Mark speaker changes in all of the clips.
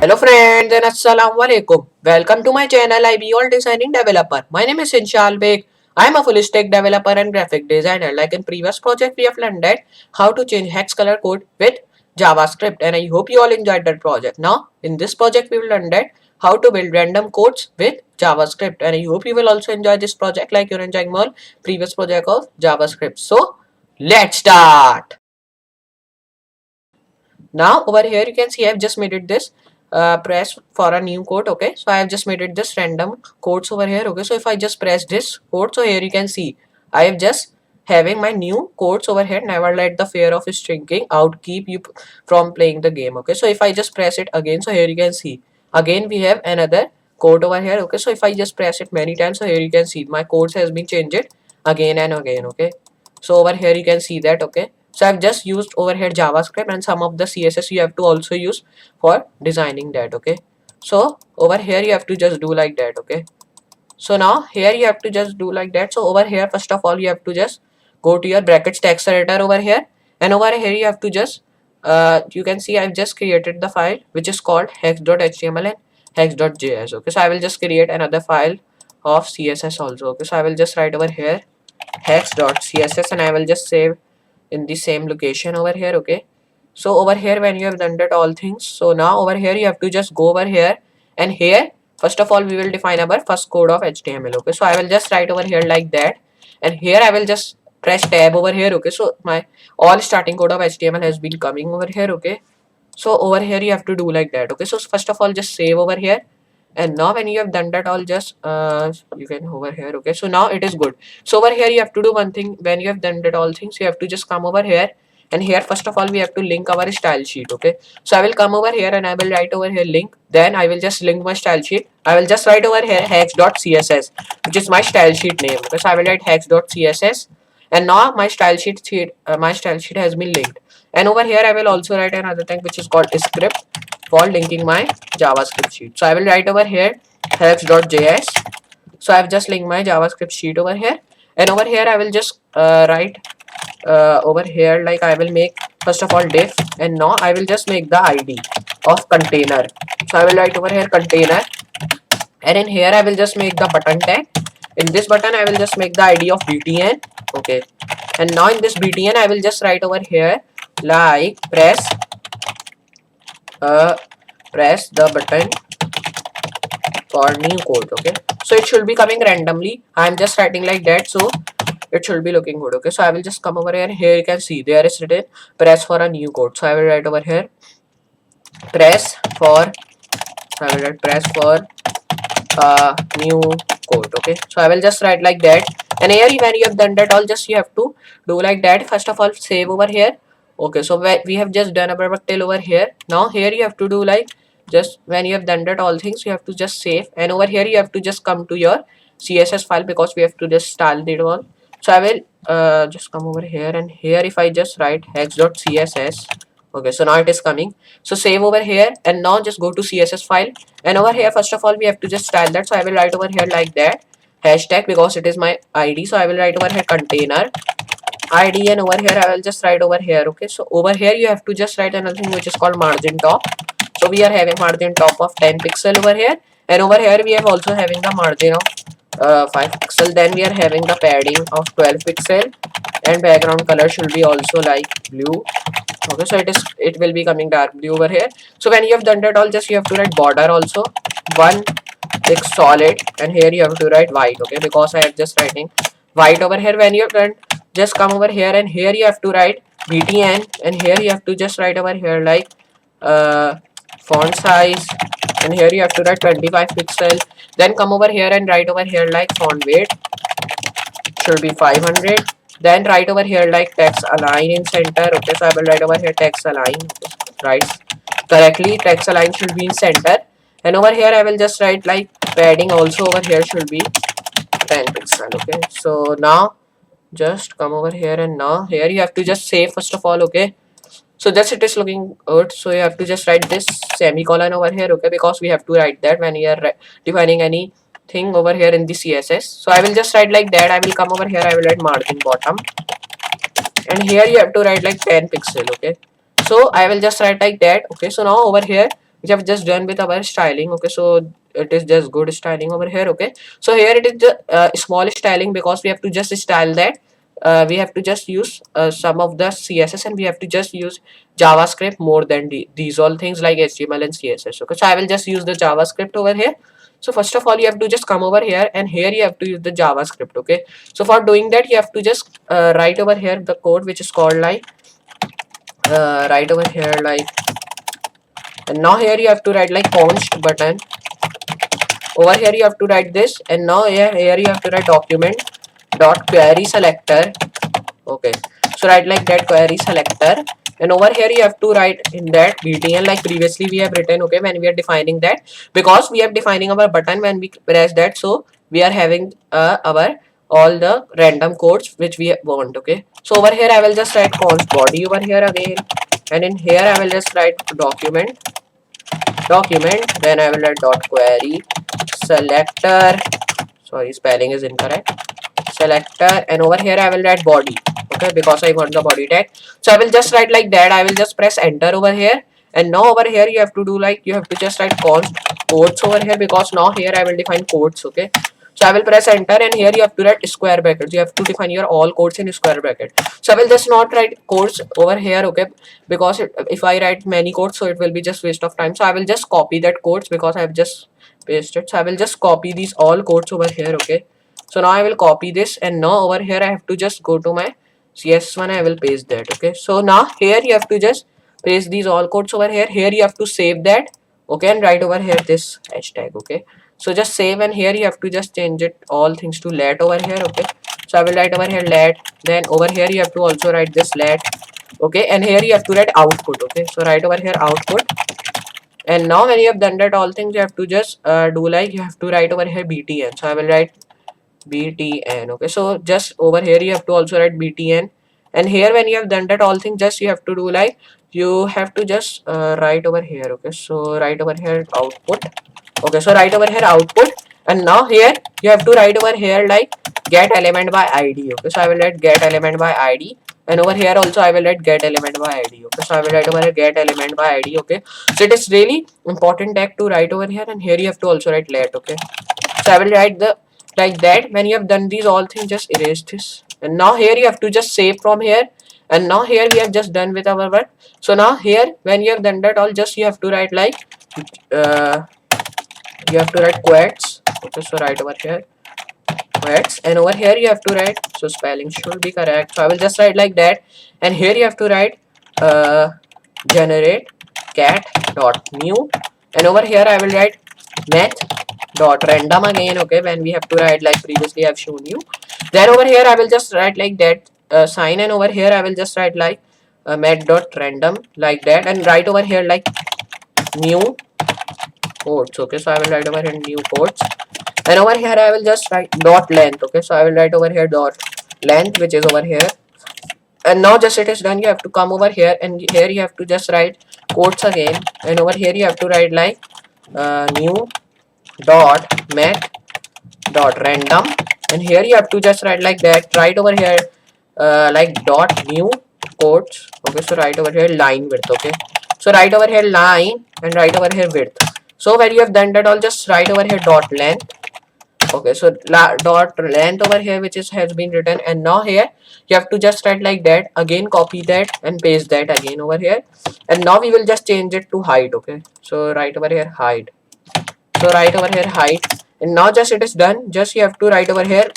Speaker 1: Hello friends and assalamu alaikum. Welcome to my channel IBOL Designing Developer. My name is Inshal Beg. I am a full stack developer and graphic designer. Like in previous project we have learned that how to change hex color code with JavaScript, and I hope you all enjoyed that project. Now in this project we will learn that how to build random codes with JavaScript, and I hope you will also enjoy this project like you're enjoying more previous project of JavaScript. So let's start. Now over here you can see I've just made it this press for a new code. Okay, so I have just made it this random codes over here. Okay, so if I just press this code, so here you can see I have just having my new codes over here. Never let the fear of shrinking out keep you from playing the game. Okay, so if I just press it again, so here you can see again we have another code over here. Okay, so if I just press it many times, so here you can see my codes has been changed again and again. Okay, so over here you can see that. Okay, so I've just used over here JavaScript, and some of the CSS you have to also use for designing that. Okay, so over here you have to just do like that. Okay, so now here you have to just do like that. So over here first of all you have to just go to your brackets text editor over here, and over here you have to just you can see I've just created the file which is called hex.html and hex.js. Okay, so I will just create another file of CSS also. Okay, so I will just write over here hex.css, and I will just save in the same location over here. Okay, so over here when you have done that all things, so now over here you have to just go over here, and here first of all we will define our first code of HTML. Okay, so I will just write over here like that, and here I will just press tab over here. Okay, so my all starting code of HTML has been coming over here. Okay, so over here you have to do like that. Okay, so first of all just save over here, and now when you have done that all, just you can over here. Okay, so now it is good. So over here you have to do one thing. When you have done that all things, you have to just come over here, and here first of all we have to link our style sheet. Okay, so I will come over here and I will write over here link, then I will just link my style sheet. I will just write over here hex.css, which is my style sheet name. Okay, so I will write hex.css, and now my style sheet has been linked. And over here I will also write another thing which is called script for linking my JavaScript sheet. So I will write over here hex.js. So I've just linked my JavaScript sheet over here, and over here I will just write over here like I will make first of all diff, and now I will just make the ID of container. So I will write over here container, and in here I will just make the button tag. In this button I will just make the ID of btn. Okay, and now in this btn I will just write over here like uh, press the button for new code. Okay, so it should be coming randomly. I'm just writing like that, so it should be looking good. Okay, so I will just come over here. Here you can see there is written press for a new code. So I will write over here press for I will write press for new code. Okay, so I will just write like that, and here when you have done that all, just you have to do like that. First of all save over here. Okay, so we have just done our till over here. Now here you have to do like, just when you have done that all things, you have to just save, and over here you have to just come to your CSS file because we have to just style it all. So I will just come over here, and here if I just write hex.css. Okay, so now it is coming. So save over here, and now just go to CSS file, and over here first of all we have to just style that. So I will write over here like that hashtag because it is my ID. So I will write over here container ID, and over here I will just write over here. Okay, so over here you have to just write another thing which is called margin top. So we are having margin top of 10 pixel over here, and over here we have also having the margin of 5 pixel. Then we are having the padding of 12 pixel, and background color should be also like blue. Okay, so it will be coming dark blue over here. So when you have done that all, just you have to write border also one big solid, and here you have to write white. Okay, because I am just writing white over here. When you have done, just come over here, and here you have to write btn, and here you have to just write over here like uh, font size, and here you have to write 25 pixel. Then come over here and write over here like font weight should be 500. Then write over here like text align in center. Okay, so I will write over here text align, right, correctly. Text align should be in center, and over here I will just write like padding also over here should be 10 pixel. Okay, so now just come over here, and now here you have to just save first of all. Okay, so just it is looking good, so you have to just write this semicolon over here. Okay, because we have to write that when you are defining any thing over here in the CSS. So I will just write like that. I will come over here, I will write margin bottom. and here you have to write like 10 pixel. Okay, so I will just write like that. Okay, so now over here we have just done with our styling. Okay, so it is just good styling over here. Okay, so here it is just small styling because we have to just style that. We have to just use some of the CSS, and we have to just use JavaScript more than these all things like HTML and CSS. Okay, so I will just use the JavaScript over here. So first of all, you have to just come over here, and here you have to use the JavaScript. Okay, so for doing that, you have to just write over here the code which is called like write over here like, and now here you have to write like const button. Over here you have to write this, and now here you have to write document dot query selector. Okay, so write like that query selector, and over here you have to write in that btn like previously we have written. Okay, when we are defining that, because we are defining our button when we press that, so we are having our all the random codes which we want. Okay, so over here I will just write const body over here again, and in here I will just write document, then I will write dot query selector. Sorry, spelling is incorrect. Selector, and over here I will write body. Okay, because I want the body tag, so I will just write like that. I will just press enter over here, and now over here you have to do like, you have to just write const quotes over here, because now here I will define quotes. Okay, so I will press enter, and here you have to write square brackets. You have to define your all quotes in square bracket. So I will just not write quotes over here. Okay, because if I write many quotes, so it will be just waste of time. So I will just copy that quotes because I have just pasted. So I will just copy these all quotes over here. Okay, so now I will copy this, and now over here I have to just go to my CS1. I will paste that. Okay, so now here you have to just paste these all codes over here. Here you have to save that. Okay, and write over here this hashtag. Okay, so just save, and here you have to just change it all things to let over here. Okay, so I will write over here let, then over here you have to also write this let. Okay, and here you have to write output. Okay, so write over here output, and now when you have done that all things, you have to just do like, you have to write over here btn. So I will write btn. Okay, so just over here you have to also write btn, and here when you have done that all things, just you have to do like, you have to just write over here. Okay, so write over here output. Okay, so write over here output, and now here you have to write over here like get element by id. Okay, so I will write get element by id, and over here also I will write get element by id. Okay, so I will write over here get element by id. Okay, so it is really important tag to write over here, and here you have to also write let. Okay, so I will write the like that. When you have done these all things, just erase this, and now here you have to just save from here, and now here we have just done with our work. So now here when you have done that all, just you have to write like uh, you have to write quotes. Okay, so write over here quotes, and over here you have to write, so spelling should be correct, so I will just write like that, and here you have to write generate cat dot new, and over here I will write math dot random again. Okay, when we have to write like previously I have shown you, then over here I will just write like that sign, and over here I will just write like math dot random like that, and write over here like new quotes. Okay, so I will write over here new quotes, and over here I will just write dot length. Okay, so I will write over here dot length, which is over here, and now just it is done. You have to come over here, and here you have to just write quotes again, and over here you have to write like new dot math dot random, and here you have to just write like that. Write over here like dot new quotes. Okay, so write over here line width. Okay, so write over here line, and write over here width. So when you have done that all, just write over here dot length. Okay, so dot length over here, which is has been written, and now here you have to just write like that again, copy that and paste that again over here, and now we will just change it to height. Okay, so write over here height, so write over here height, and now just it is done. Just you have to write over here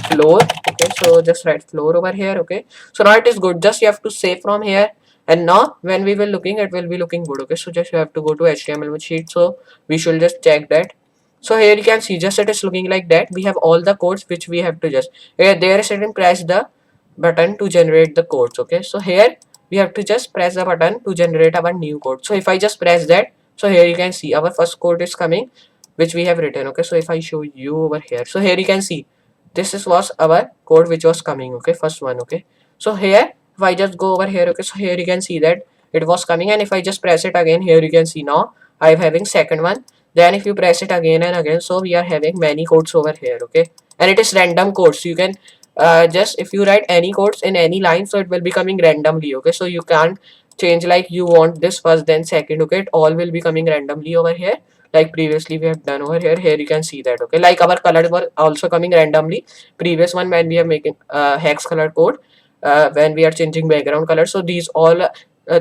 Speaker 1: floor. Okay, so just write floor over here. Okay, so now it is good. Just you have to save from here, and now when we will looking, it will be looking good. Okay, so just you have to go to HTML sheet, so we should just check that. So here you can see just it is looking like that. We have all the codes which we have to just here there is certain press the button to generate the codes. Okay, so here we have to just press the button to generate our new code. So if I just press that, so here you can see our first code is coming, which we have written. Okay, so if I show you over here, so here you can see this was our code which was coming. Okay, first one. Okay, so here if I just go over here, okay, so here you can see that it was coming, and if I just press it again, here you can see now I am having second one. Then if you press it again and again, so we are having many codes over here. Okay, and it is random codes. You can just if you write any codes in any line, so it will be coming randomly. Okay, so you can't change like you want this first then second. Okay, it all will be coming randomly over here, like previously we have done over here. Here you can see that. Okay, like our color were also coming randomly previous one when we are making hex color code, when we are changing background color. So these all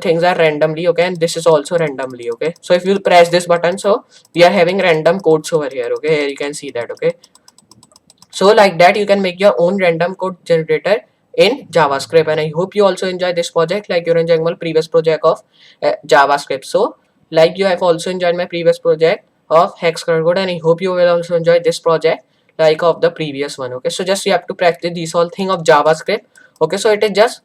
Speaker 1: things are randomly. Okay, and this is also randomly. Okay, so if you press this button, so we are having random codes over here. Okay, here you can see that. Okay, so like that you can make your own random code generator in JavaScript. And I hope you also enjoy this project like you're enjoying my previous project of JavaScript. So like you have also enjoyed my previous project of hex color code, and I hope you will also enjoy this project like of the previous one. Okay, so just you have to practice this whole thing of JavaScript. Okay, so it is just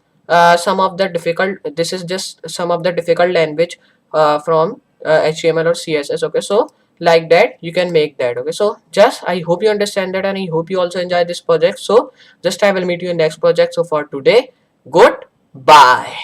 Speaker 1: some of the difficult, this is just some of the difficult language from HTML or CSS. Okay, so like that you can make that. Okay, so just I hope you understand that, and I hope you also enjoy this project. So just I will meet you in next project. So for today, goodbye.